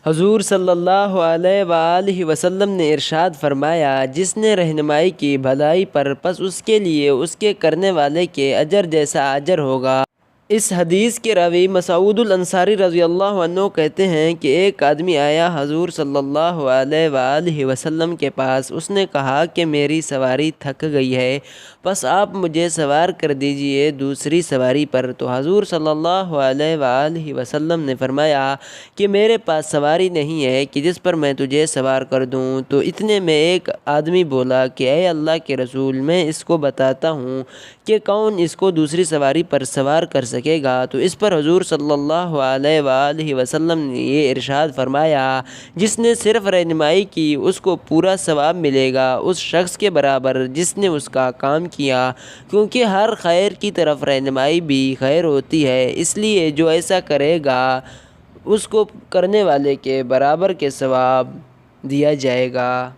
حضور صلی اللہ علیہ وآلہ وسلم نے ارشاد فرمایا، جس نے رہنمائی کی بھلائی پر، پس اس کے لیے اس کے کرنے والے کے اجر جیسا اجر ہوگا۔ اس حدیث کے راوی مسعود الانصاری رضی اللہ عنہ کہتے ہیں کہ ایک آدمی آیا حضور صلی اللہ علیہ وآلہ وسلم کے پاس۔ اس نے کہا کہ میری سواری تھک گئی ہے، بس آپ مجھے سوار کر دیجئے دوسری سواری پر۔ تو حضور صلی اللہ علیہ وآلہ وسلم نے فرمایا کہ میرے پاس سواری نہیں ہے کہ جس پر میں تجھے سوار کر دوں۔ تو اتنے میں ایک آدمی بولا کہ اے اللہ کے رسول، میں اس کو بتاتا ہوں کہ کون اس کو دوسری سواری پر سوار کر سکے گا۔ تو اس پر حضور صلی اللہ علیہ وآلہ وسلم نے یہ ارشاد فرمایا، جس نے صرف رہنمائی کی اس کو پورا ثواب ملے گا اس شخص کے برابر جس نے اس کا کام کیا، کیونکہ ہر خیر کی طرف رہنمائی بھی خیر ہوتی ہے، اس لیے جو ایسا کرے گا اس کو کرنے والے کے برابر کے ثواب دیا جائے گا۔